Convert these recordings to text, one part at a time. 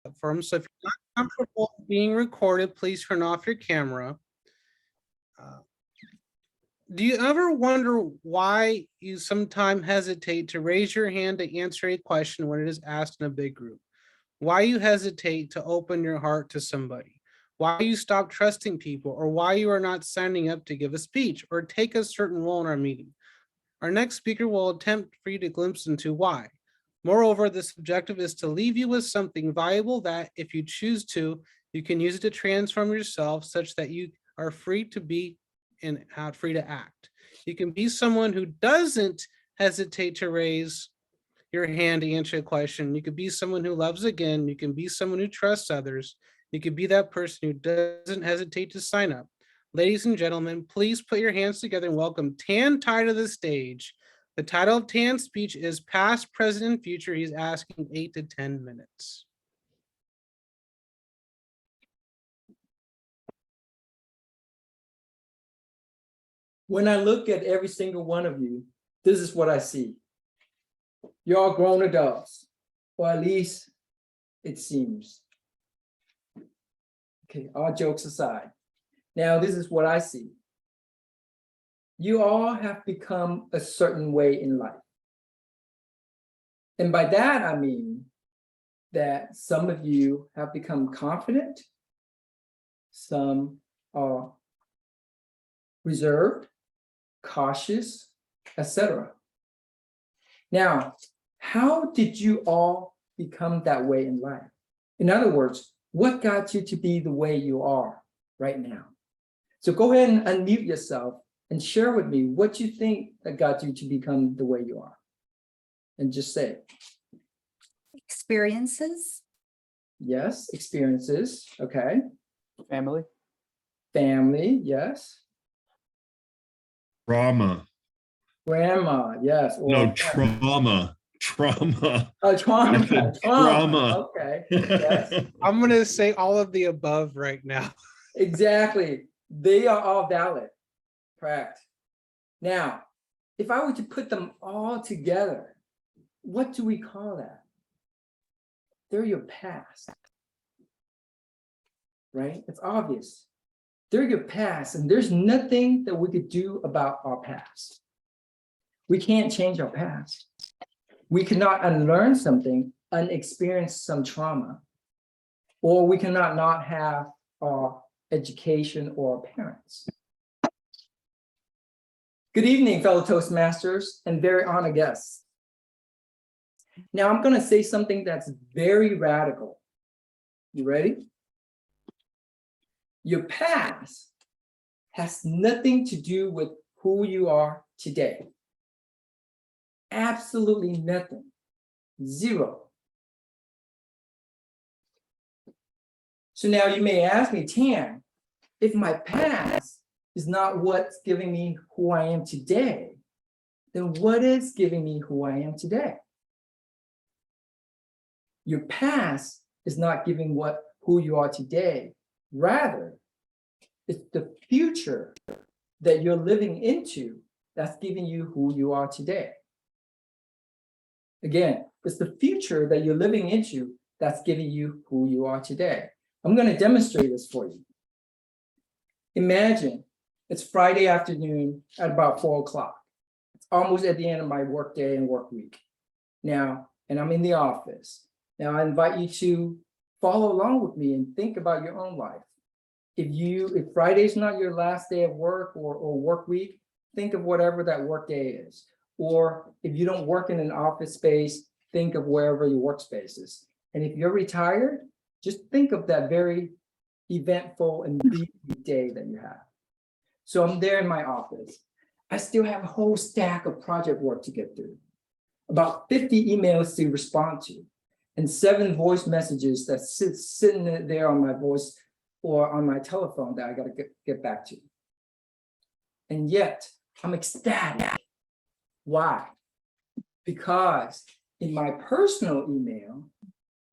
platform. So if you're not comfortable being recorded, please turn off your camera. Do you ever wonder why you sometimes hesitate to raise your hand to answer a question when it is asked in a big group? Why you hesitate to open your heart to somebody? Why you stop trusting people, or why you are not signing up to give a speech or take a certain role in our meeting? Our next speaker will attempt for you to glimpse into why. Moreover, this objective is to leave you with something valuable that, if you choose to, you can use it to transform yourself such that you are free to be and free to act. You can be someone who doesn't hesitate to raise your hand to answer a question. You could be someone who loves again. You can be someone who trusts others. You could be that person who doesn't hesitate to sign up. Ladies and gentlemen, please put your hands together and welcome Tan Tai to the stage. The title of Tan's speech is Past, Present, and Future. He's asking 8 to 10 minutes. When I look at every single one of you, this is what I see. You're all grown adults, or at least it seems. Okay, all jokes aside. Now, this is what I see. You all have become a certain way in life. And by that, I mean that some of you have become confident, some are reserved, cautious, etc. Now, how did you all become that way in life? In other words, what got you to be the way you are right now? So go ahead and unmute yourself and share with me what you think that got you to become the way you are. And just say it. Experiences. Yes, experiences. Okay. Family. Family, yes. Trauma. Grandma, yes. Or No, trauma. Trauma. oh, trauma. Trauma. Trauma. Okay. Yes. I'm going to say all of the above right now. Exactly. They are all valid. Correct. Now, if I were to put them all together, what do we call that? They're your past. Right? It's obvious. They're your past, and there's nothing that we could do about our past. We can't change our past. We cannot unlearn something, unexperience some trauma, or we cannot not have our education or our parents. Good evening, fellow Toastmasters and very honored guests. Now I'm going to say something that's very radical. You ready? Your past has nothing to do with who you are today. Absolutely nothing. Zero. So now you may ask me, Tan, if my past is not what's giving me who I am today, then what is giving me who I am today? Your past is not giving who you are today. Rather, it's the future that you're living into that's giving you who you are today. Again, it's the future that you're living into that's giving you who you are today. I'm going to demonstrate this for you. Imagine it's Friday afternoon at about 4 o'clock. It's almost at the end of my work day and work week. Now, and I'm in the office. Now, I invite you to follow along with me and think about your own life. If Friday's not your last day of work or work week, think of whatever that work day is. Or if you don't work in an office space, think of wherever your workspace is. And if you're retired, just think of that very eventful and busy day that you have. So I'm there in my office. I still have a whole stack of project work to get through, about 50 emails to respond to, and 7 voice messages that sitting there on my voice or on my telephone that I got to get back to. And yet I'm ecstatic. Why? Because in my personal email,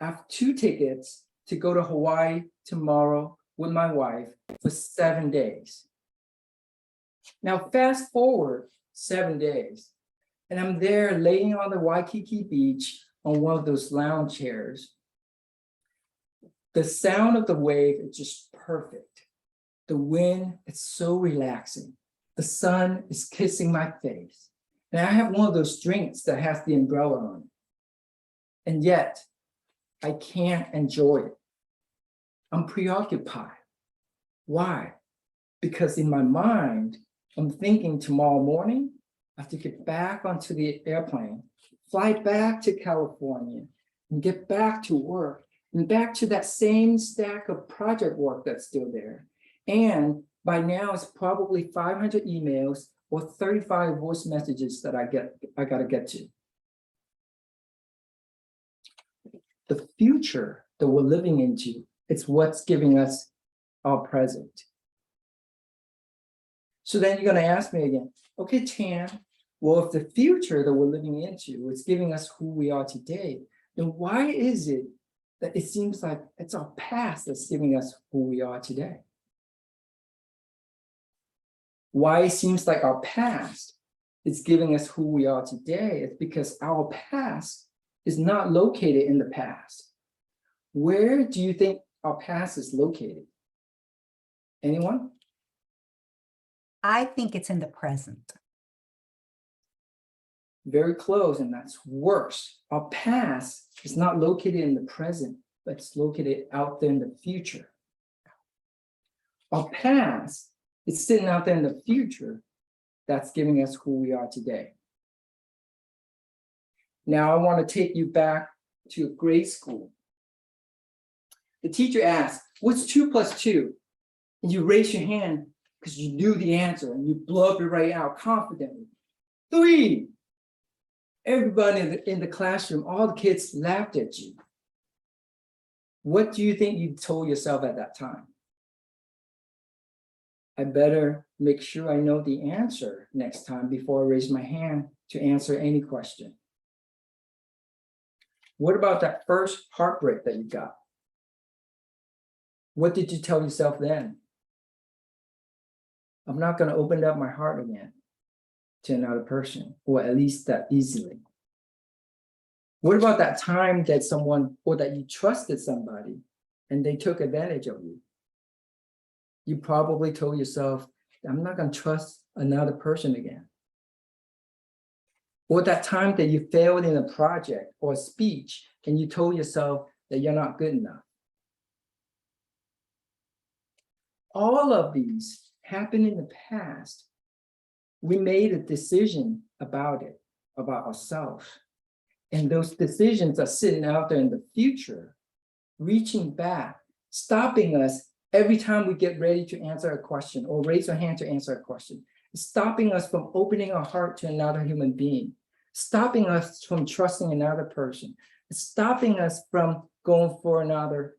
I have 2 tickets to go to Hawaii tomorrow with my wife for 7 days. Now, fast forward 7 days, and I'm there laying on the Waikiki beach on one of those lounge chairs. The sound of the wave is just perfect. The wind is so relaxing. The sun is kissing my face. And I have one of those drinks that has the umbrella on it. And yet, I can't enjoy it. I'm preoccupied. Why? Because in my mind, I'm thinking tomorrow morning, I have to get back onto the airplane, fly back to California, and get back to work, and back to that same stack of project work that's still there. And by now, it's probably 500 emails or 35 voice messages that I gotta get to. The future that we're living into, it's what's giving us our present. So then you're gonna ask me again, okay, Tan, well, if the future that we're living into is giving us who we are today, then why is it that it seems like it's our past that's giving us who we are today? Why it seems like our past is giving us who we are today is because our past is not located in the past. Where do you think our past is located? Anyone? I think it's in the present. Very close, and that's worse. Our past is not located in the present, but it's located out there in the future. Our past is sitting out there in the future that's giving us who we are today. Now, I want to take you back to grade school. The teacher asked, what's 2 + 2? And you raise your hand because you knew the answer and you blurt it right out confidently. 3. Everybody in the classroom, all the kids laughed at you. What do you think you told yourself at that time? I better make sure I know the answer next time before I raise my hand to answer any question. What about that first heartbreak that you got? What did you tell yourself then? I'm not going to open up my heart again to another person, or at least that easily. What about that time that someone, or that you trusted somebody and they took advantage of you? You probably told yourself, I'm not going to trust another person again. Or that time that you failed in a project or a speech and you told yourself that you're not good enough. All of these happened in the past. We made a decision about it, about ourselves. And those decisions are sitting out there in the future, reaching back, stopping us every time we get ready to answer a question or raise our hand to answer a question, stopping us from opening our heart to another human being, stopping us from trusting another person, stopping us from going for another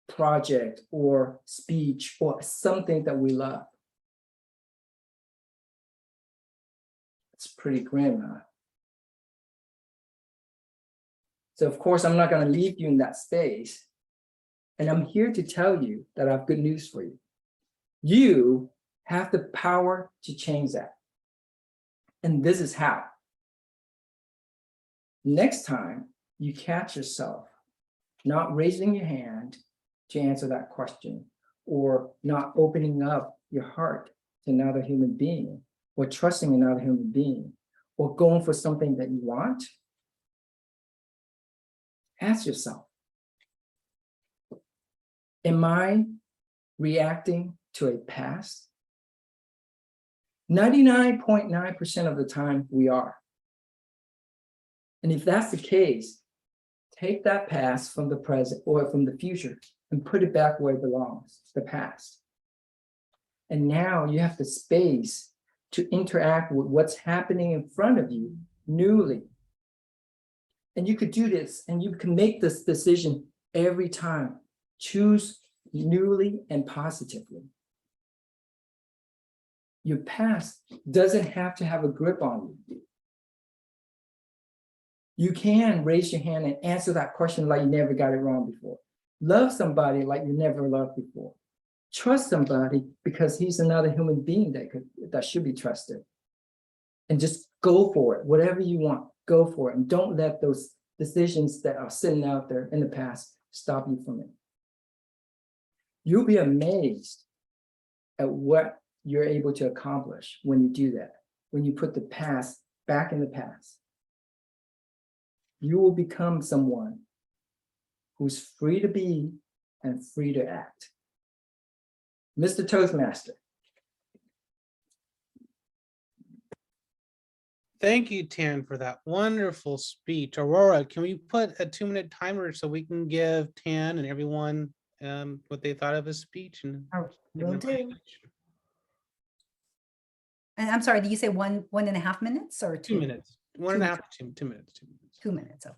project or speech or something that we love. It's pretty grim, huh? So of course, I'm not going to leave you in that space. And I'm here to tell you that I have good news for you. You have the power to change that. And this is how. Next time you catch yourself not raising your hand to answer that question, or not opening up your heart to another human being, or trusting another human being, or going for something that you want, ask yourself, am I reacting to a past? 99.9% of the time we are. And if that's the case, take that past from the present or from the future and put it back where it belongs, the past. And now you have the space to interact with what's happening in front of you newly. And you could do this, and you can make this decision every time. Choose newly and positively. Your past doesn't have to have a grip on you. You can raise your hand and answer that question like you never got it wrong before. Love somebody like you never loved before. Trust somebody because he's another human being that should be trusted. And just go for it. Whatever you want, go for it. And don't let those decisions that are sitting out there in the past stop you from it. You'll be amazed at what you're able to accomplish when you do that, when you put the past back in the past. You will become someone who's free to be and free to act. Mr. Toastmaster. Thank you, Tan, for that wonderful speech. Aurora, can we put a 2-minute timer so we can give Tan and everyone what they thought of his speech? And Oh, give will them do. recognition? And I'm sorry, did you say 1.5 minutes or 2 2? minutes, 1.5 to 2 minutes. 2 minutes. Oh.